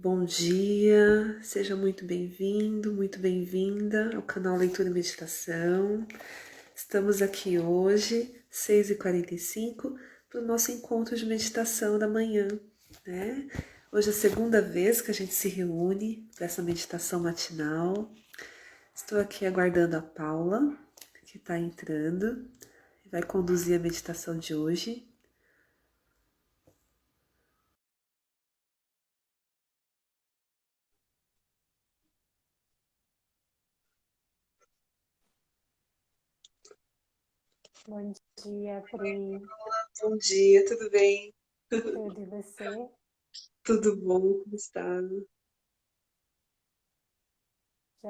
Bom dia, seja muito bem-vindo, muito bem-vinda ao canal Leitura e Meditação. Estamos aqui hoje, 6h45, para o nosso encontro de meditação da manhã, né? Hoje é a segunda vez que a gente se reúne para essa meditação matinal. Estou aqui aguardando a Paula, que está entrando, e vai conduzir a meditação de hoje. Bom dia, Pri. Bom dia, tudo bem? Tudo e você? Tudo bom? Como está?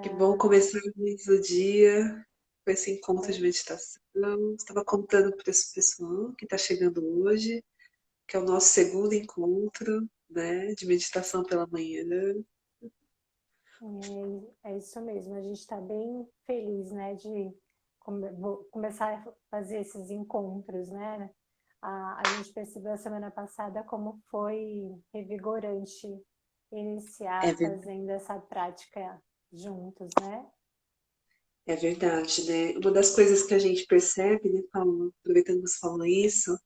Que bom Já começar mais o dia com esse encontro de é, meditação. Estava contando para esse pessoal que está chegando hoje, que é o nosso segundo encontro, né, de meditação pela manhã. é isso mesmo. A gente está bem feliz, né, de começar a fazer esses encontros, né? A gente percebeu a semana passada como foi revigorante É, iniciar ver- fazendo essa prática juntos, né? é verdade, né? Uma das coisas que a gente percebe, né, Paulo, aproveitando que você falou isso,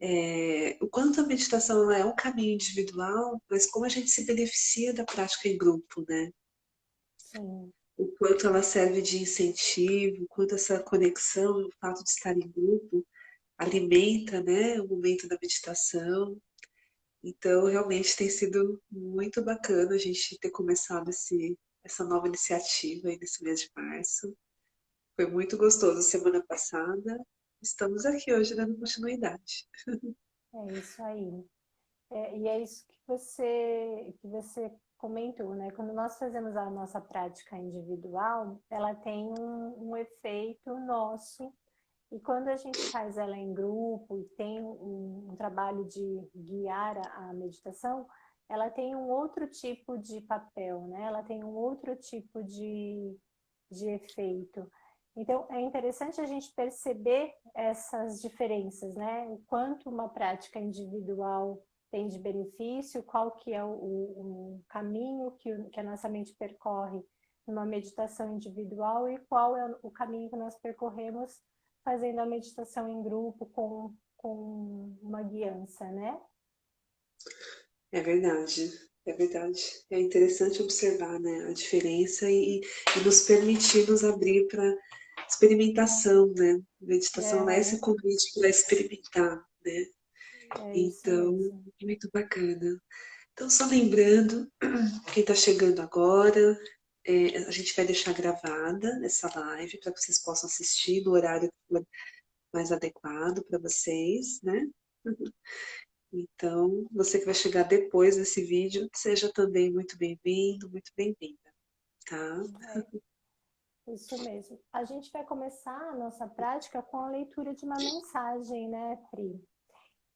é o quanto a meditação ela é um caminho individual, mas como a gente se beneficia da prática em grupo, né? Sim, O quanto ela serve de incentivo, o quanto essa conexão, o fato de estar em grupo, alimenta, né, o momento da meditação. Então, realmente tem sido muito bacana a gente ter começado essa nova iniciativa aí nesse mês de março. Foi muito gostoso semana passada. Estamos aqui hoje dando continuidade. é isso aí. E é isso que você comentou, né? Quando nós fazemos a nossa prática individual, ela tem um efeito nosso, e quando a gente faz ela em grupo e tem um trabalho de guiar a meditação, ela tem um outro tipo de papel, né? Ela tem um outro tipo de efeito. Então, é interessante a gente perceber essas diferenças, né? O quanto uma prática individual tem de benefício, qual que é o caminho que a nossa mente percorre numa meditação individual e qual é o caminho que nós percorremos fazendo a meditação em grupo com uma guiança, né? É verdade, é verdade. É interessante observar, né, a diferença e nos permitir nos abrir para experimentação, né? Meditação ela é esse É, convite para experimentar, né? é isso Então, mesmo. muito bacana. Então, só lembrando, quem está chegando agora, a gente vai deixar gravada essa live para que vocês possam assistir no horário que for mais adequado para vocês, né? Então, você que vai chegar depois desse vídeo, seja também muito bem-vindo, muito bem-vinda, tá? É isso mesmo. A gente vai começar a nossa prática com a leitura de uma mensagem, né, Pri?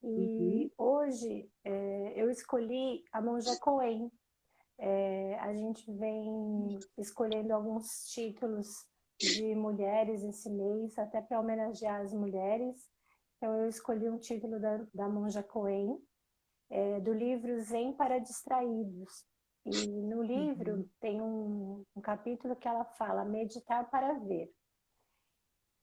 Uhum, E hoje eu escolhi a Monja Coen. A gente vem escolhendo alguns títulos de mulheres esse mês, até para homenagear as mulheres. Então, eu escolhi um título da Monja Coen, do livro Zen para Distraídos. E no uhum. livro tem um capítulo que ela fala meditar para ver.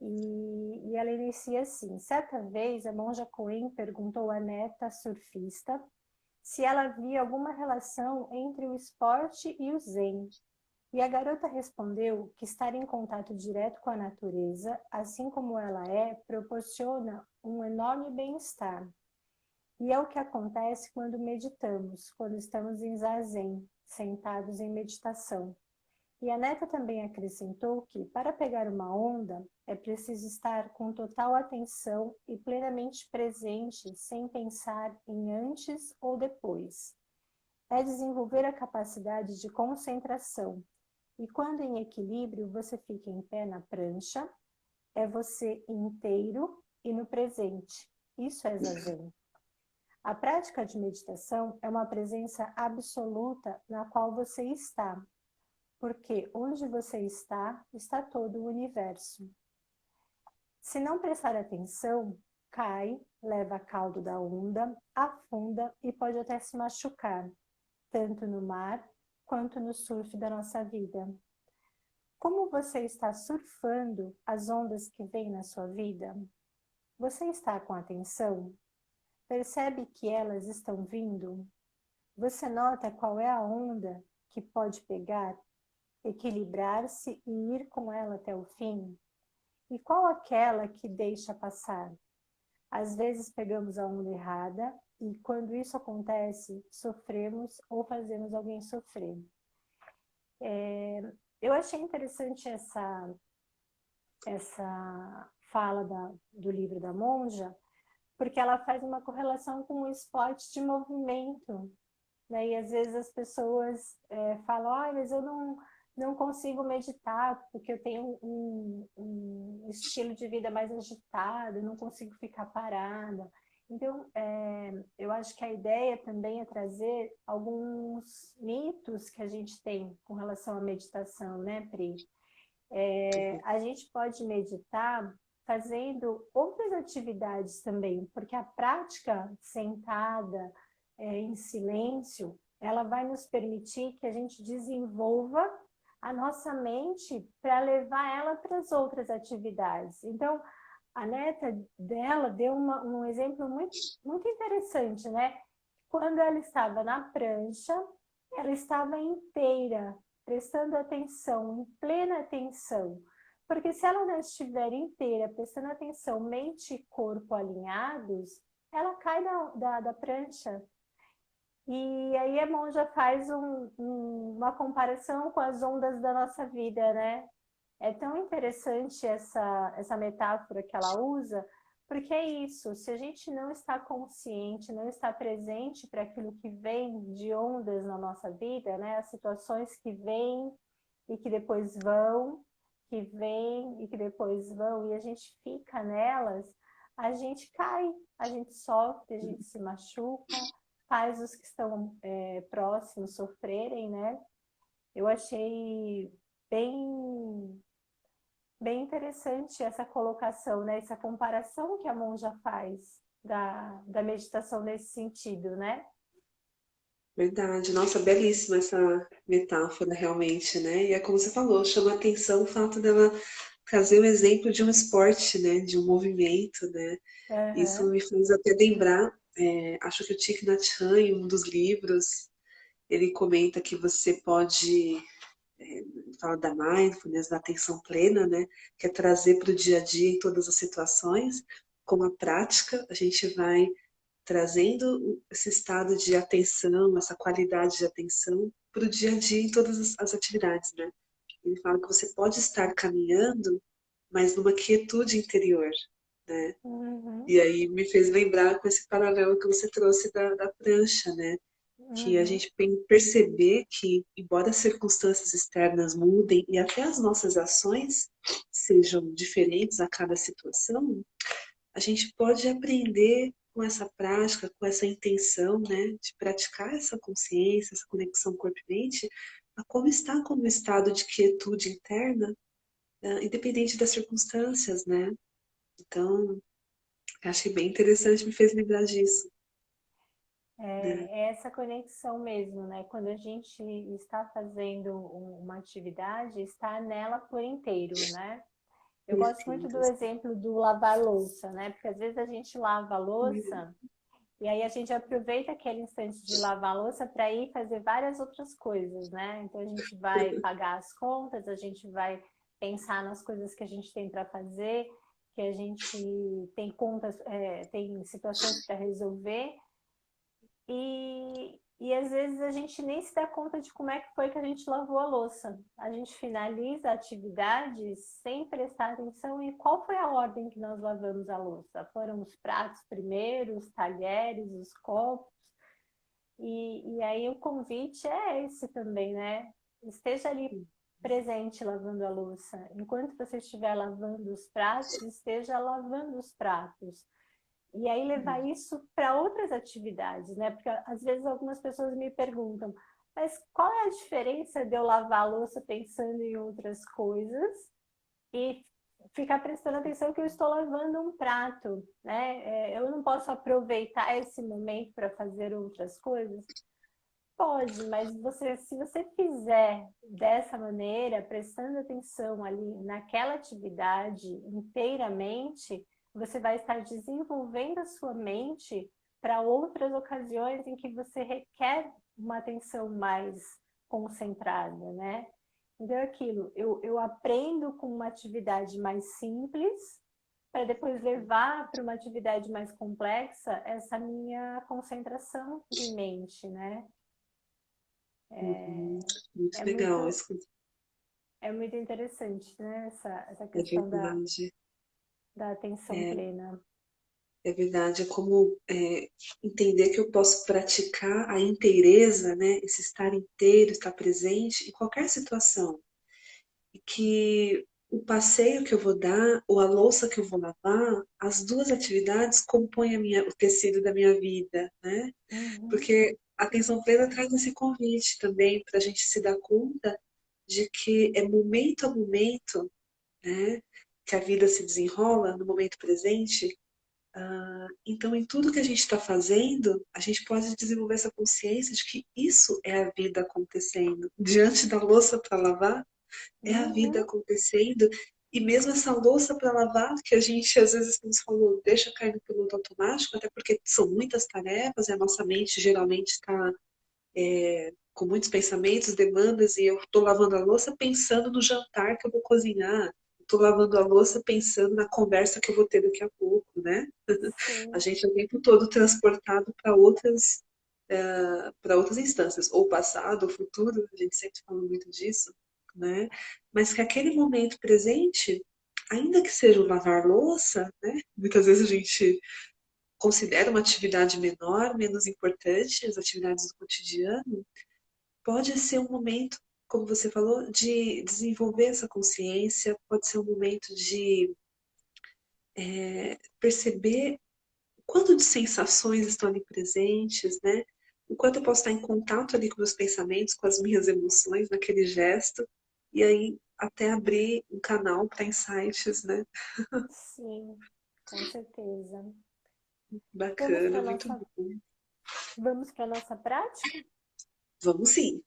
E ela inicia assim: certa vez a monja Coen perguntou à neta surfista se ela via alguma relação entre o esporte e o zen. E a garota respondeu que estar em contato direto com a natureza, assim como ela é, proporciona um enorme bem-estar. E é o que acontece quando meditamos, quando estamos em zazen, sentados em meditação. E a neta também acrescentou que, para pegar uma onda, é preciso estar com total atenção e plenamente presente, sem pensar em antes ou depois. É desenvolver a capacidade de concentração. E quando em equilíbrio, você fica em pé na prancha, é você inteiro e no presente. Isso é zazen. A prática de meditação é uma presença absoluta na qual você está, porque onde você está, está todo o universo. Se não prestar atenção, cai, leva caldo da onda, afunda e pode até se machucar. tanto no mar quanto no surf da nossa vida. Como você está surfando as ondas que vêm na sua vida? Você está com atenção? Percebe que elas estão vindo? Você nota qual é a onda que pode pegar, equilibrar-se e ir com ela até o fim? E qual aquela que deixa passar? Às vezes pegamos a onda errada e quando isso acontece, sofremos ou fazemos alguém sofrer. Eu achei interessante essa fala do livro da monja, porque ela faz uma correlação com o esporte de movimento, né? E às vezes as pessoas falam, mas eu não consigo meditar porque eu tenho um estilo de vida mais agitado, eu não consigo ficar parada. Então, eu acho que a ideia também é trazer alguns mitos que a gente tem com relação à meditação, né, Pri? A gente pode meditar fazendo outras atividades também, porque a prática sentada, em silêncio, ela vai nos permitir que a gente desenvolva a nossa mente para levar ela para as outras atividades. Então, a neta dela deu um exemplo muito, muito interessante, né? Quando ela estava na prancha, ela estava inteira, prestando atenção, em plena atenção. Porque se ela não estiver inteira, prestando atenção, mente e corpo alinhados, ela cai da prancha. E aí a monja faz uma comparação com as ondas da nossa vida, né? É tão interessante essa metáfora que ela usa, porque é isso, se a gente não está consciente, não está presente para aquilo que vem de ondas na nossa vida, né? As situações que vêm e que depois vão, que vêm e que depois vão, e a gente fica nelas, a gente cai, a gente sofre, a gente se machuca, faz os que estão próximos sofrerem, né? Eu achei bem bem interessante essa colocação, né? Essa comparação que a monja faz da meditação nesse sentido, né? Verdade, nossa, belíssima essa metáfora realmente, né? E é como você falou, chama atenção o fato dela trazer o exemplo de um esporte, né? De um movimento, né? Isso Uhum. me fez até lembrar, acho que o Thich Nhat Hanh, em um dos livros, ele comenta que você pode, fala da mindfulness, da atenção plena, né? Que é trazer para o dia a dia em todas as situações, com a prática, a gente vai trazendo esse estado de atenção, essa qualidade de atenção para o dia a dia em todas as atividades, né? Ele fala que você pode estar caminhando, mas numa quietude interior, né? Uhum. E aí me fez lembrar com esse paralelo que você trouxe da prancha, né? Que a Uhum. gente perceber que, embora as circunstâncias externas mudem e até as nossas ações sejam diferentes a cada situação, a gente pode aprender com essa prática, com essa intenção, né, de praticar essa consciência, essa conexão corpo e mente, a como estar como estado de quietude interna, independente das circunstâncias, né? Então, achei bem interessante, me fez lembrar disso, né? É essa conexão mesmo, né? Quando a gente está fazendo uma atividade, está nela por inteiro, né? Eu gosto muito Perfeito. do exemplo do lavar louça, né? Porque às vezes a gente lava a Uhum. louça e aí a gente aproveita aquele instante de lavar a louça para ir fazer várias outras coisas, né? Então a gente vai pagar as contas, a gente vai pensar nas coisas que a gente tem para fazer, que a gente tem contas, tem situações para resolver e às vezes a gente nem se dá conta de como é que foi que a gente lavou a louça. A gente finaliza a atividade sem prestar atenção em qual foi a ordem que nós lavamos a louça. Foram os pratos primeiro, os talheres, os copos. E aí o convite é esse também, né? Esteja ali presente lavando a louça. Enquanto você estiver lavando os pratos, esteja lavando os pratos. E aí levar isso para outras atividades, né? Porque às vezes algumas pessoas me perguntam, mas qual é a diferença de eu lavar a louça pensando em outras coisas e ficar prestando atenção que eu estou lavando um prato, né? Eu não posso aproveitar esse momento para fazer outras coisas. Pode, mas se você fizer dessa maneira, prestando atenção ali naquela atividade inteiramente, você vai estar desenvolvendo a sua mente para outras ocasiões em que você requer uma atenção mais concentrada, né? Então é aquilo, eu aprendo com uma atividade mais simples, para depois levar para uma atividade mais complexa essa minha concentração de mente, né? Uhum. Muito É legal, muito, é muito interessante, né? Essa é questão verdade. da atenção É, plena. é verdade, é como entender que eu posso praticar a inteireza, né? Esse estar inteiro, estar presente em qualquer situação. E que o passeio que eu vou dar, ou a louça que eu vou lavar, as duas atividades compõem o tecido da minha vida, né? Uhum, Porque a atenção plena traz esse convite também para a gente se dar conta de que é momento a momento, né, que a vida se desenrola no momento presente. Então, em tudo que a gente está fazendo, a gente pode desenvolver essa consciência de que isso é a vida acontecendo. Diante da louça para lavar, é a vida uhum, acontecendo. E mesmo essa louça para lavar, que a gente às vezes, como você falou, deixa cair no piloto automático, até porque são muitas tarefas e a nossa mente geralmente está com muitos pensamentos, demandas, e eu estou lavando a louça pensando no jantar que eu vou cozinhar. Estou lavando a louça pensando na conversa que eu vou ter daqui a pouco, né? A sim, gente é o tempo todo transportado para outras instâncias, ou passado, ou futuro, a gente sempre fala muito disso, né? Mas que aquele momento presente, ainda que seja o lavar louça, né? Muitas vezes a gente considera uma atividade menor, menos importante, as atividades do cotidiano, pode ser um momento, como você falou, de desenvolver essa consciência, pode ser um momento de perceber o quanto de sensações estão ali presentes, né? O quanto eu posso estar em contato ali com meus pensamentos, com as minhas emoções, naquele gesto, e aí até abrir um canal para insights, né? sim, com certeza. Vamos Bacana, para muito nossa, bom. vamos para nossa prática? Vamos sim.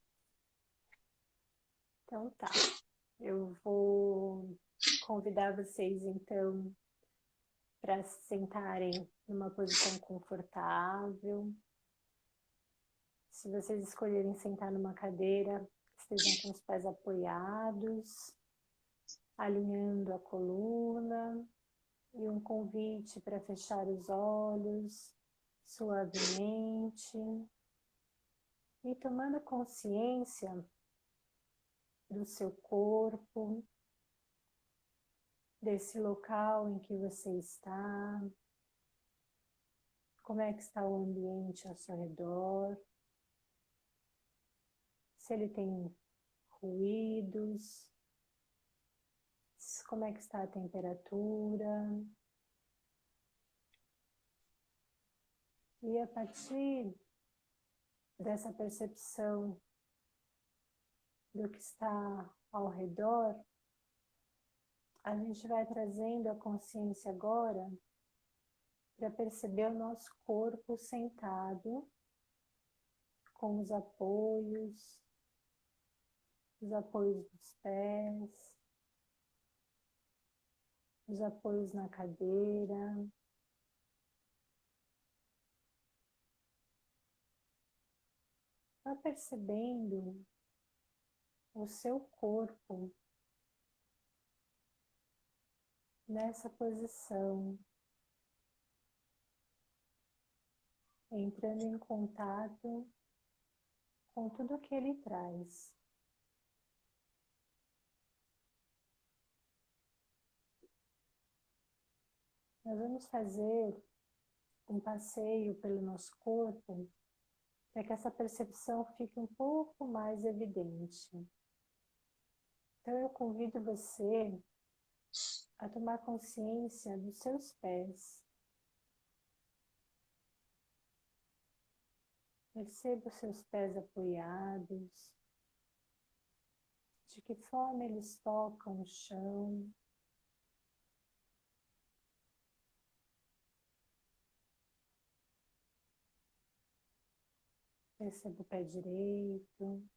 Então tá. Eu vou convidar vocês então para se sentarem numa posição confortável. Se vocês escolherem sentar numa cadeira, estejam com os pés apoiados, alinhando a coluna, e um convite para fechar os olhos suavemente e tomando consciência do seu corpo, desse local em que você está, como é que está o ambiente ao seu redor, se ele tem ruídos, como é que está a temperatura. E a partir dessa percepção do que está ao redor, a gente vai trazendo a consciência agora para perceber o nosso corpo sentado, com os apoios dos pés, os apoios na cadeira. Vá percebendo o seu corpo nessa posição, entrando em contato com tudo que ele traz. Nós vamos fazer um passeio pelo nosso corpo para que essa percepção fique um pouco mais evidente. Então eu convido você a tomar consciência dos seus pés. Perceba os seus pés apoiados, de que forma eles tocam o chão. Perceba o pé direito,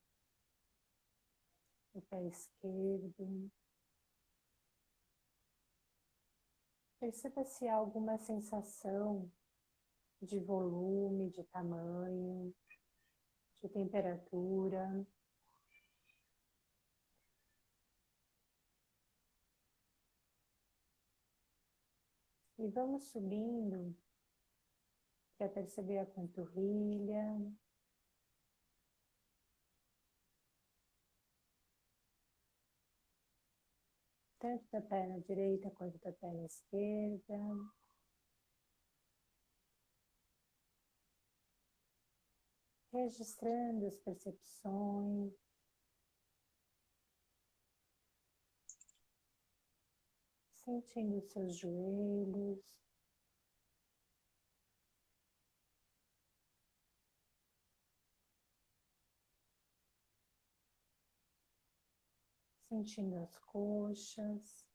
o pé esquerdo. Perceba se há alguma sensação de volume, de tamanho, de temperatura. E vamos subindo para perceber a panturrilha, tanto da perna direita quanto da perna esquerda. Registrando as percepções. Sentindo os seus joelhos. Sentindo as coxas.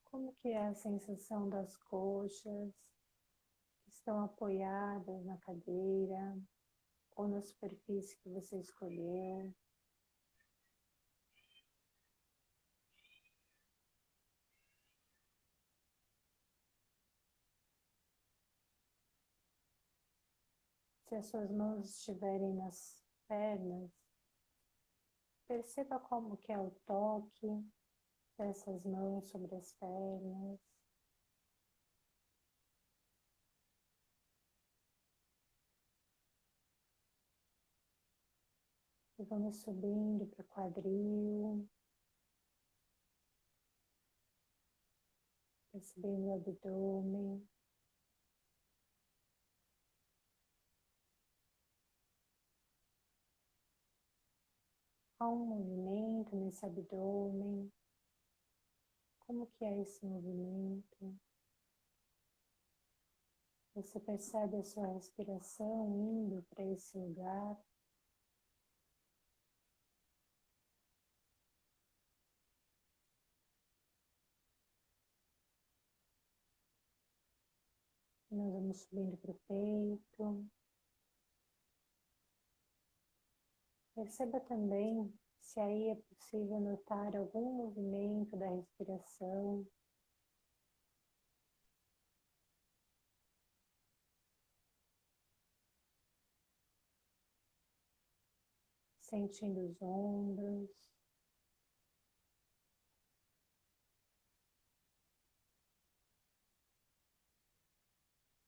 Como que é a sensação das coxas que estão apoiadas na cadeira ou na superfície que você escolheu? Se as suas mãos estiverem nas pernas, perceba como que é o toque dessas mãos sobre as pernas. E vamos subindo para o quadril, percebendo o abdômen. Há um movimento nesse abdômen. Como que é esse movimento? Você percebe a sua respiração indo para esse lugar? E nós vamos subindo para o peito. Perceba também se aí é possível notar algum movimento da respiração. Sentindo os ombros.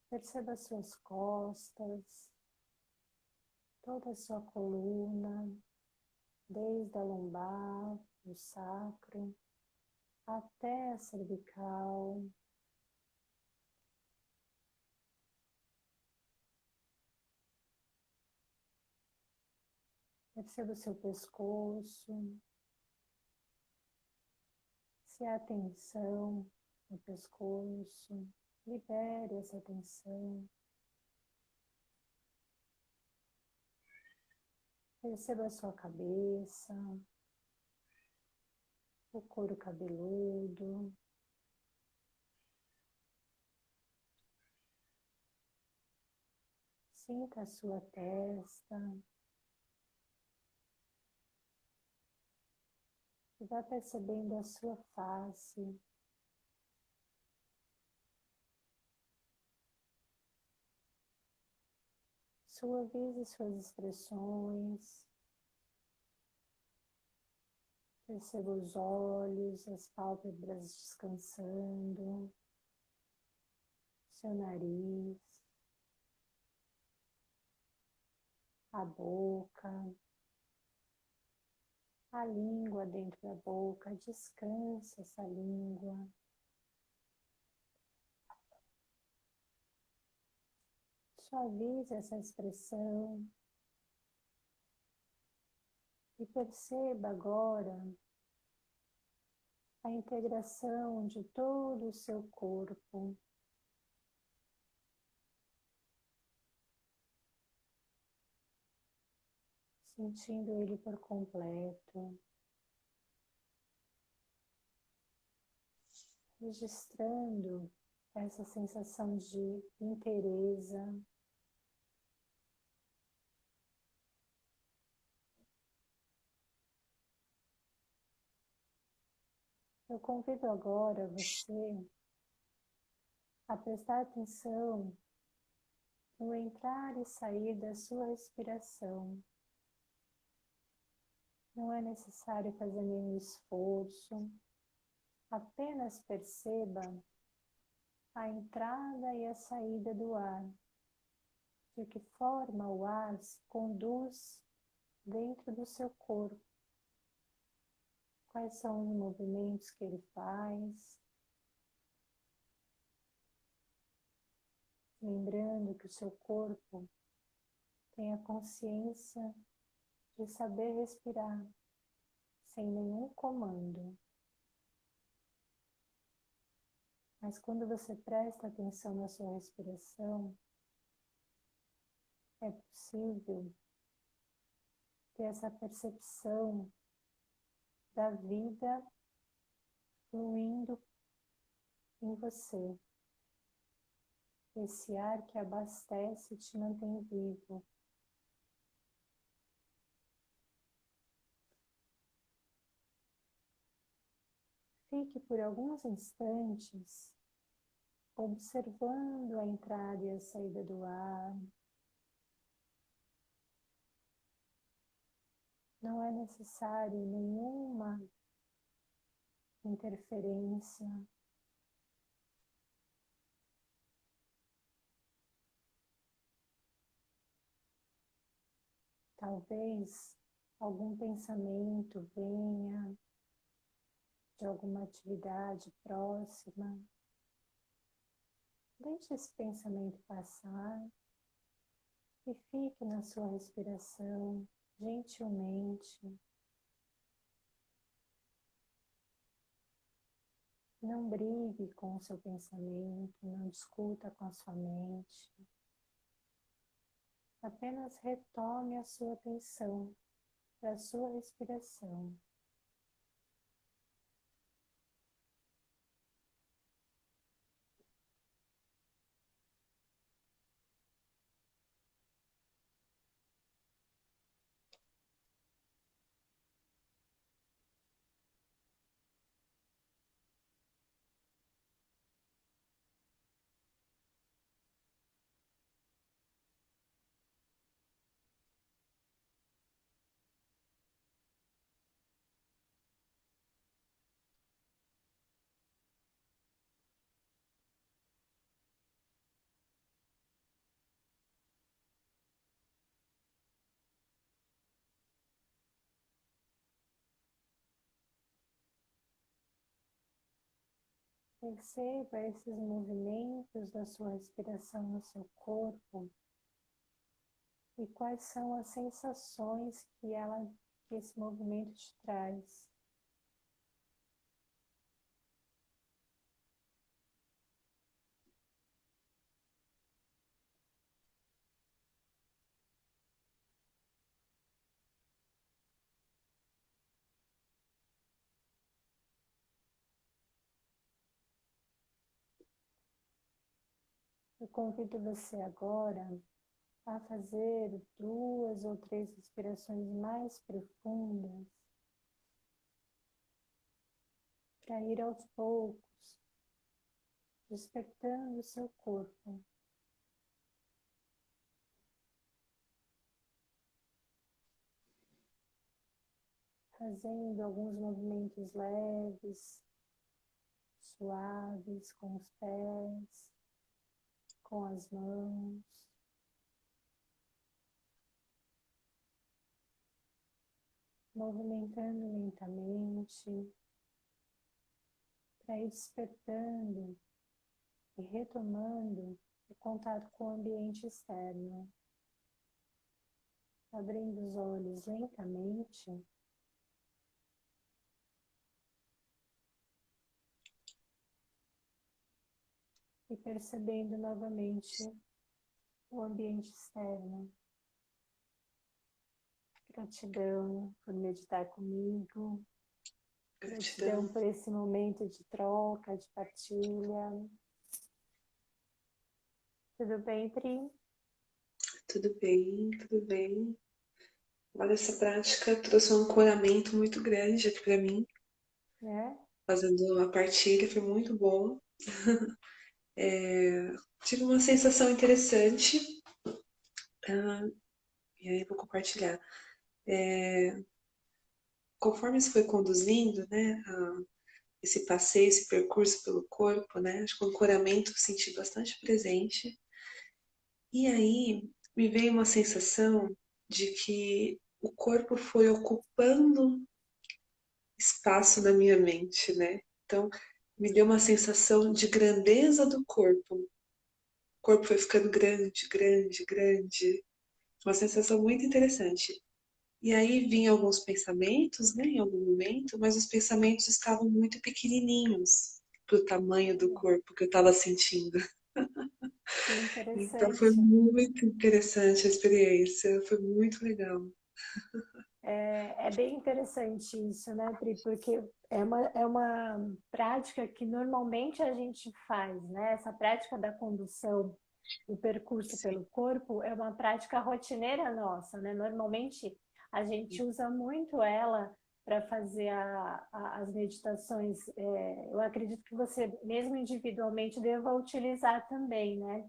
Perceba as suas costas, toda a sua coluna, desde a lombar, o sacro, até a cervical. Perceba o seu pescoço, se há tensão no pescoço, libere essa tensão. Perceba a sua cabeça, o couro cabeludo. Sinta a sua testa. E vá percebendo a sua face. Suavize suas expressões. Perceba os olhos, as pálpebras descansando, seu nariz, a boca, a língua dentro da boca. Descansa essa língua. Suavize essa expressão. E perceba agora a integração de todo o seu corpo. Sentindo ele por completo. Registrando essa sensação de inteireza. Eu convido agora você a prestar atenção no entrar e sair da sua respiração. Não é necessário fazer nenhum esforço, apenas perceba a entrada e a saída do ar, de que forma o ar se conduz dentro do seu corpo, quais são os movimentos que ele faz, lembrando que o seu corpo tem a consciência de saber respirar sem nenhum comando. Mas quando você presta atenção na sua respiração, é possível ter essa percepção da vida fluindo em você. Esse ar que abastece e te mantém vivo. Fique por alguns instantes observando a entrada e a saída do ar. Não é necessário nenhuma interferência. Talvez algum pensamento venha de alguma atividade próxima. Deixe esse pensamento passar e fique na sua respiração gentilmente. Não brigue com o seu pensamento, não discuta com a sua mente. Apenas retome a sua atenção para a sua respiração. Perceba esses movimentos da sua respiração no seu corpo e quais são as sensações que esse movimento te traz. Eu convido você agora a fazer 2 ou 3 respirações mais profundas para ir aos poucos, despertando o seu corpo. Fazendo alguns movimentos leves, suaves com os pés, com as mãos. Movimentando lentamente, para ir despertando e retomando o contato com o ambiente externo. Abrindo os olhos lentamente. E percebendo novamente o ambiente externo. Gratidão por meditar comigo. Gratidão por esse momento de troca, de partilha. Tudo bem, Pri? Tudo bem, tudo bem. Olha, essa prática trouxe um ancoramento muito grande aqui para mim. Né? Fazendo a partilha, foi muito bom. Tive uma sensação interessante, e aí vou compartilhar. Conforme se foi conduzindo, né, esse passeio, esse percurso pelo corpo, né, acho que o ancoramento eu senti bastante presente. E aí me veio uma sensação de que o corpo foi ocupando espaço na minha mente, né? Então, me deu uma sensação de grandeza do corpo. O corpo foi ficando grande, grande, grande. Uma sensação muito interessante. E aí vinham alguns pensamentos, né, em algum momento, mas os pensamentos estavam muito pequenininhos para o tamanho do corpo que eu estava sentindo. Que Então foi interessante. muito interessante a experiência, foi muito legal. É bem interessante isso, né, Pri? Porque é uma prática que normalmente a gente faz, né? Essa prática da condução do percurso Sim, pelo corpo é uma prática rotineira nossa, né? Normalmente a gente usa muito ela para fazer as meditações. Eu acredito que você, mesmo individualmente, deva utilizar também, né?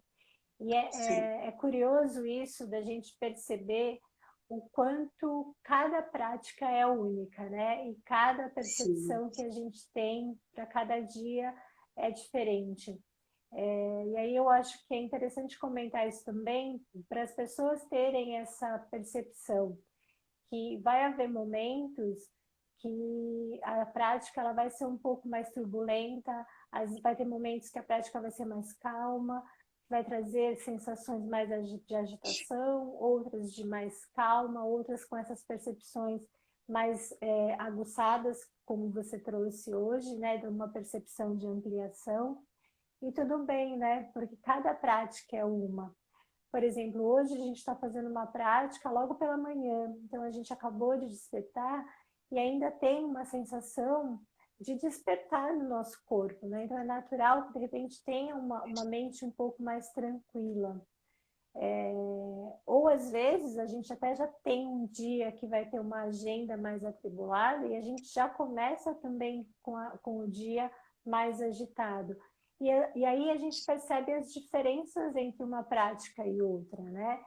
E sim, é curioso isso da gente perceber o quanto cada prática é única, né? E cada sim, percepção que a gente tem para cada dia é diferente. E aí eu acho que é interessante comentar isso também para as pessoas terem essa percepção que vai haver momentos que a prática ela vai ser um pouco mais turbulenta, vai ter momentos que a prática vai ser mais calma, vai trazer sensações mais de agitação, outras de mais calma, outras com essas percepções mais aguçadas, como você trouxe hoje, né, de uma percepção de ampliação. E tudo bem, né, porque cada prática é uma. Por exemplo, hoje a gente está fazendo uma prática logo pela manhã, então a gente acabou de despertar e ainda tem uma sensação de despertar no nosso corpo, né? Então é natural que de repente tenha uma mente um pouco mais tranquila. Ou às vezes a gente até já tem um dia que vai ter uma agenda mais atribulada e a gente já começa também com o dia mais agitado. E aí a gente percebe as diferenças entre uma prática e outra, né?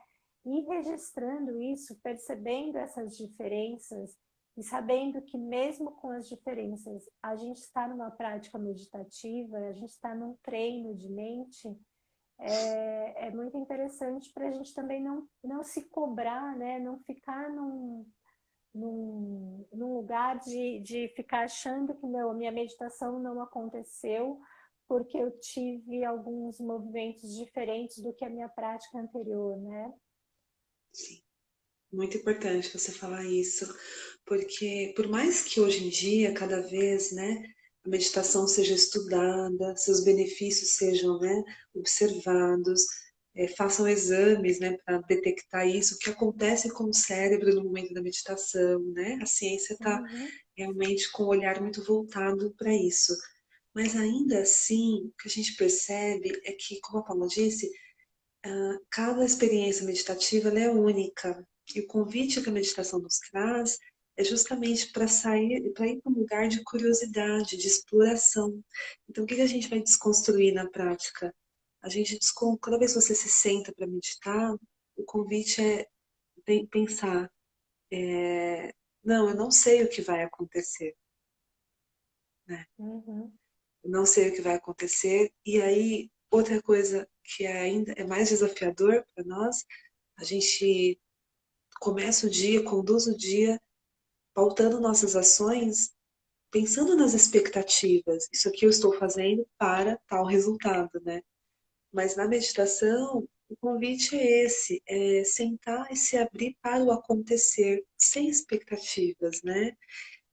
E registrando isso, percebendo essas diferenças e sabendo que mesmo com as diferenças, a gente está numa prática meditativa, a gente está num treino de mente, é muito interessante para a gente também não se cobrar, né? Não ficar num lugar de ficar achando que não, a minha meditação não aconteceu porque eu tive alguns movimentos diferentes do que a minha prática anterior, né? sim. Muito importante você falar isso, porque por mais que hoje em dia, cada vez, né, a meditação seja estudada, seus benefícios sejam, né, observados, façam exames, né, para detectar isso, o que acontece com o cérebro no momento da meditação, né? A ciência está Uhum, realmente com o olhar muito voltado para isso. Mas ainda assim, o que a gente percebe é que, como a Paula disse, cada experiência meditativa ela é única. E o convite que a meditação nos traz é justamente para sair, para ir para um lugar de curiosidade, de exploração. Então, o que a gente vai desconstruir na prática? A gente cada vez que você se senta para meditar, o convite é pensar, não, eu não sei o que vai acontecer, né? uhum, Eu não sei o que vai acontecer. E aí, outra coisa que ainda é mais desafiador para nós, a gente começa o dia, conduz o dia, pautando nossas ações, pensando nas expectativas. Isso aqui eu estou fazendo para tal resultado, né? Mas na meditação, o convite é esse, é sentar e se abrir para o acontecer, sem expectativas, né?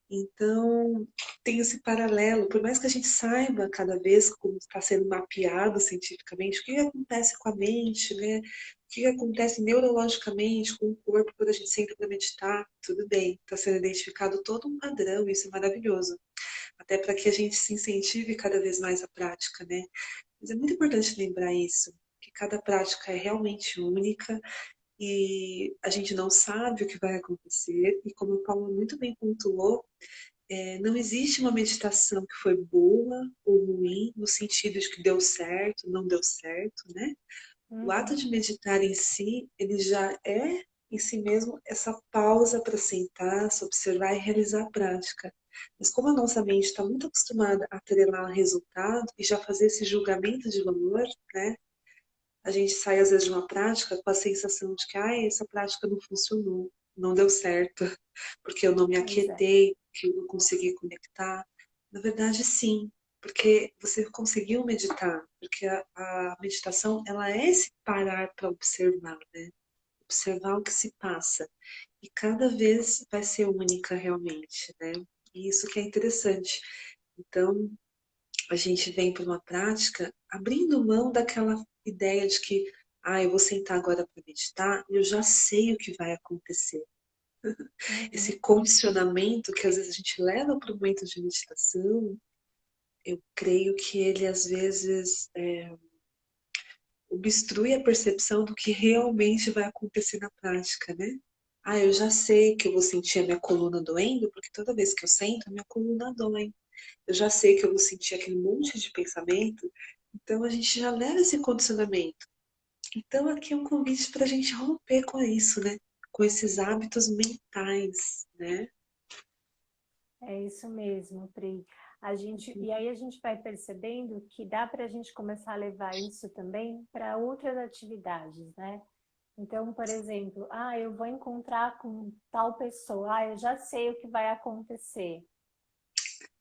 Então, tem esse paralelo, por mais que a gente saiba cada vez como está sendo mapeado cientificamente, o que acontece com a mente, né? O que acontece neurologicamente com o corpo quando a gente senta para meditar, tudo bem, está sendo identificado todo um padrão, isso é maravilhoso, até para que a gente se incentive cada vez mais à prática, né? Mas é muito importante lembrar isso, que cada prática é realmente única e a gente não sabe o que vai acontecer. E como o Paulo muito bem pontuou, não existe uma meditação que foi boa ou ruim, no sentido de que deu certo, não deu certo, né? O ato de Uhum. meditar em si, ele já é em si mesmo essa pausa para sentar, se observar e realizar a prática. Mas como a nossa mente está muito acostumada a atrelar resultado e já fazer esse julgamento de valor, né? A gente sai às vezes de uma prática com a sensação de que essa prática não funcionou, não deu certo, porque eu não me Pois é. aquietei, que eu não consegui conectar. Na verdade, sim, porque você conseguiu meditar, porque a meditação ela é esse parar para observar, né? Observar o que se passa. E cada vez vai ser única realmente, né? E isso que é interessante. Então, a gente vem para uma prática abrindo mão daquela ideia de que, eu vou sentar agora para meditar e eu já sei o que vai acontecer. Esse Uhum. condicionamento que às vezes a gente leva para o momento de meditação, eu creio que ele às vezes obstrui a percepção do que realmente vai acontecer na prática, né? Eu já sei que eu vou sentir a minha coluna doendo, porque toda vez que eu sento, a minha coluna dói. Eu já sei que eu vou sentir aquele monte de pensamento, então a gente já leva esse condicionamento. Então aqui é um convite para a gente romper com isso, né? Com esses hábitos mentais, né? É isso mesmo, Pri. E aí a gente vai percebendo que dá para a gente começar a levar isso também para outras atividades, né? Então, por exemplo, eu vou encontrar com tal pessoa, eu já sei o que vai acontecer.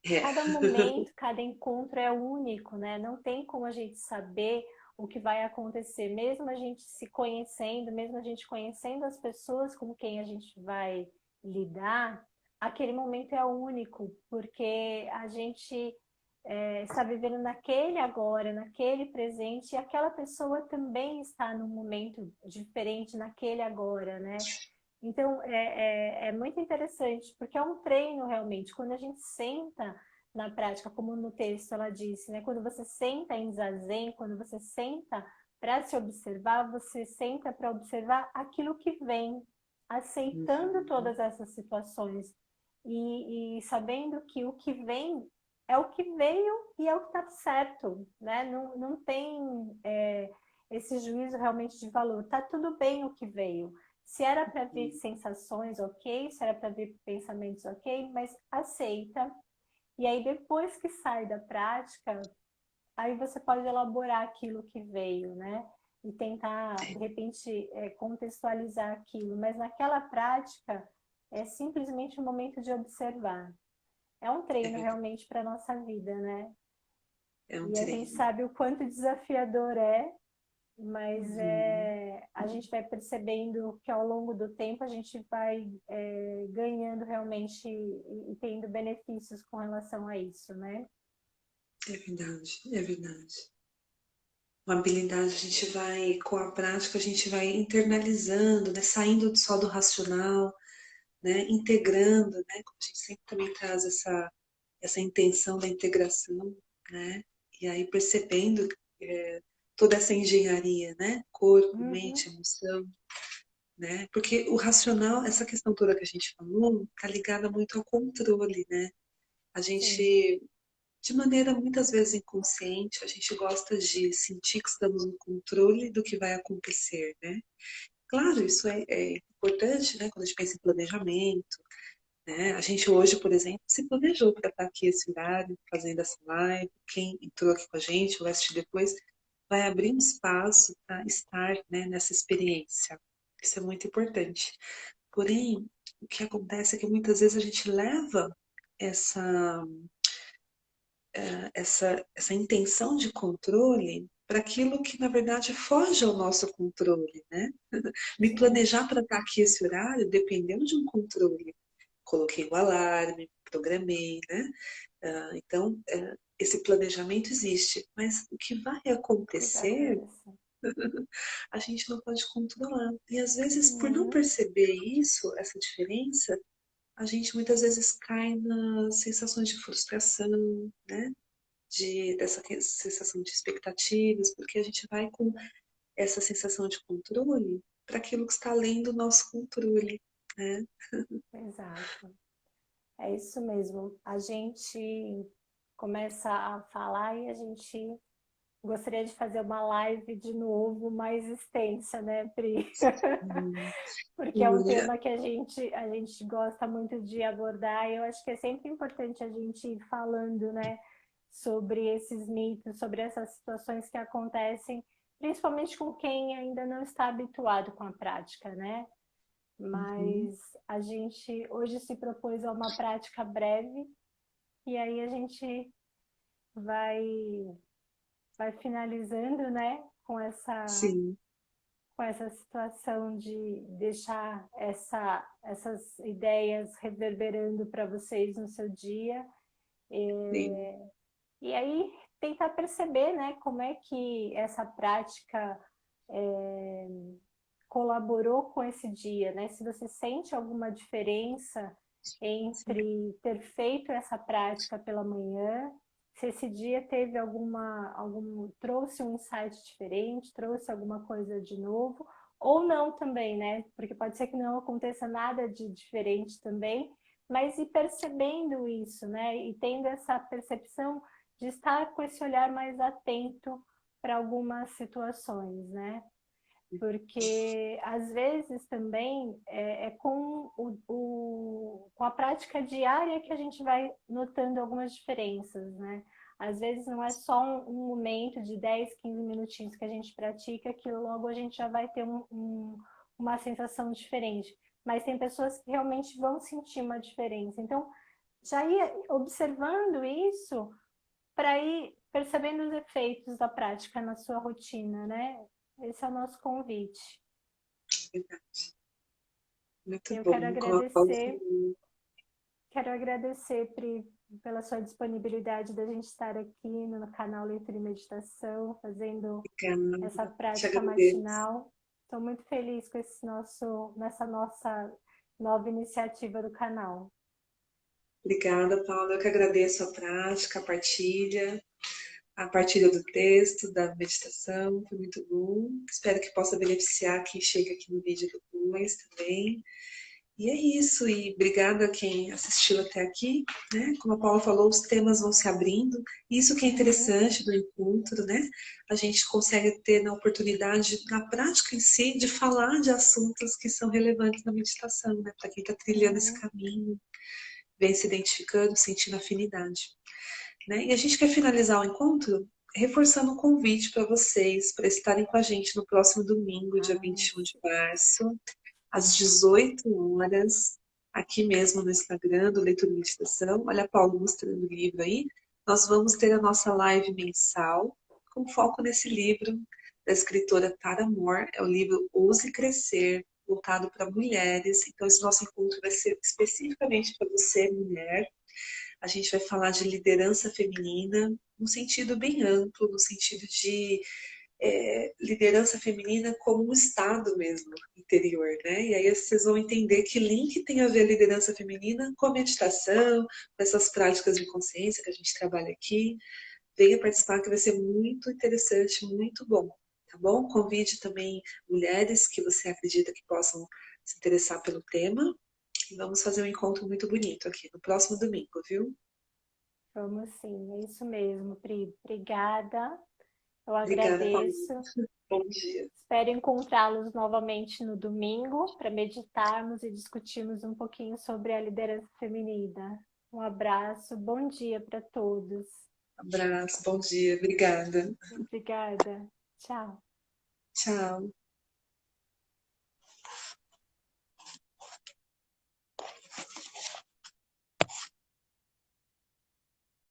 É, Cada momento, cada encontro é único, né? Não tem como a gente saber o que vai acontecer, mesmo a gente se conhecendo, mesmo a gente conhecendo as pessoas com quem a gente vai lidar, aquele momento é único, porque a gente está vivendo naquele agora, naquele presente, e aquela pessoa também está num momento diferente naquele agora, né? Então, é muito interessante, porque é um treino realmente. Quando a gente senta na prática, como no texto ela disse, né? Quando você senta em zazen, quando você senta para se observar, você senta para observar aquilo que vem, aceitando todas essas situações e sabendo que o que vem é o que veio e é o que está certo, né? Não tem esse juízo realmente de valor. Tá tudo bem o que veio. Se era para vir sensações, ok. Se era para vir pensamentos, ok. Mas aceita. E aí, depois que sai da prática, aí você pode elaborar aquilo que veio, né? E tentar, de repente, contextualizar aquilo. Mas naquela prática, é simplesmente um momento de observar. É um é treino verdade. realmente para a nossa vida, né? É um E a gente treino. sabe o quanto desafiador é, mas Uhum. a gente vai percebendo que ao longo do tempo a gente vai ganhando realmente e tendo benefícios com relação a isso, né? É verdade, é verdade. Uma habilidade a gente vai, com a prática, a gente vai internalizando, né? Saindo só do racional, né? Integrando, né? Como a gente sempre também traz essa intenção da integração, né? E aí percebendo toda essa engenharia, né? Corpo, Uhum. mente, emoção, né? Porque o racional, essa questão toda que a gente falou, tá ligada muito ao controle, né? A Sim, gente, de maneira muitas vezes inconsciente, a gente gosta de sentir que estamos no controle do que vai acontecer, né? Claro, isso é importante, né? Quando a gente pensa em planejamento, né? A gente hoje, por exemplo, se planejou para estar aqui esse horário, fazendo essa live. Quem entrou aqui com a gente, vai assistir depois, vai abrir um espaço para estar, né, nessa experiência. Isso é muito importante. Porém, o que acontece é que muitas vezes a gente leva essa, essa intenção de controle para aquilo que, na verdade, foge ao nosso controle, né? Me sim, planejar para estar aqui esse horário dependeu de um controle. Coloquei o alarme, programei, né? Então, esse planejamento existe, mas o que vai o que vai acontecer, acontecer? a gente não pode controlar. E às vezes, por não Uhum. perceber isso, essa diferença, a gente muitas vezes cai nas sensações de frustração, né? Dessa sensação de expectativas, porque a gente vai com essa sensação de controle para aquilo que está além do nosso controle, né? Exato. É isso mesmo. A gente começa a falar e a gente gostaria de fazer uma live de novo mais extensa, né, Pri? Hum, Porque é um olha, tema que a gente gosta muito de abordar e eu acho que é sempre importante a gente ir falando, né, sobre esses mitos, sobre essas situações que acontecem, principalmente com quem ainda não está habituado com a prática, né? uhum, Mas a gente hoje se propôs a uma prática breve e aí a gente vai vai finalizando, né, sim, com essa situação de deixar essas ideias reverberando para vocês no seu dia. sim, E aí tentar perceber, né, como é que essa prática é, colaborou com esse dia, né? Se você sente alguma diferença sim, entre ter feito essa prática pela manhã, se esse dia teve trouxe um insight diferente, trouxe alguma coisa de novo, ou não também, né? Porque pode ser que não aconteça nada de diferente também, mas ir percebendo isso, né? E tendo essa percepção de estar com esse olhar mais atento para algumas situações, né? Porque às vezes também é com, com a prática diária que a gente vai notando algumas diferenças, né? Às vezes não é só um momento de 10, 15 minutinhos que a gente pratica que logo a gente já vai ter uma sensação diferente. Mas tem pessoas que realmente vão sentir uma diferença. Então, já ir observando isso para ir percebendo os efeitos da prática na sua rotina, né? Esse é o nosso convite. verdade. Muito Eu bom. Como a Paula falou, quero agradecer, Pri, pela sua disponibilidade da gente estar aqui no canal Leitura e Meditação, fazendo essa obrigada, te prática agradeço. matinal. Estou muito feliz com nessa nossa nova iniciativa do canal. Obrigada, Paula. Eu que agradeço a partilha do texto, da meditação, foi muito bom. Espero que possa beneficiar quem chega aqui no vídeo depois também. E é isso, e obrigada a quem assistiu até aqui, né? Como a Paula falou, os temas vão se abrindo, isso que é Uhum, interessante do encontro, né? A gente consegue ter na oportunidade, na prática em si, de falar de assuntos que são relevantes na meditação, né? Para quem está trilhando esse uhum. caminho, vem se identificando, sentindo afinidade, né? E a gente quer finalizar o encontro reforçando um convite para vocês, para estarem com a gente no próximo domingo, dia Ah, 21 de março, às 18 horas, aqui mesmo no Instagram do Leitura e Meditação. Olha a Paulo mostrando o livro aí. Nós vamos ter a nossa live mensal com foco nesse livro da escritora Tara Moore. É o livro Ouse Crescer, voltado para mulheres. Então, esse nosso encontro vai ser especificamente para você, mulher. A gente vai falar de liderança feminina, no sentido bem amplo, no sentido de liderança feminina como um estado mesmo interior, né? E aí vocês vão entender que link tem a ver a liderança feminina com a meditação, com essas práticas de consciência que a gente trabalha aqui. Venha participar que vai ser muito interessante, muito bom, tá bom? Convide também mulheres que você acredita que possam se interessar pelo tema e vamos fazer um encontro muito bonito aqui no próximo domingo, viu? vamos sim, é isso mesmo, Pri. Obrigada, eu Obrigada, Paulo. agradeço. Bom dia. Espero encontrá-los novamente no domingo para meditarmos e discutirmos um pouquinho sobre a liderança feminina. Um abraço, bom dia para todos. Abraço, bom dia, obrigada. Obrigada. Tchau. Tchau.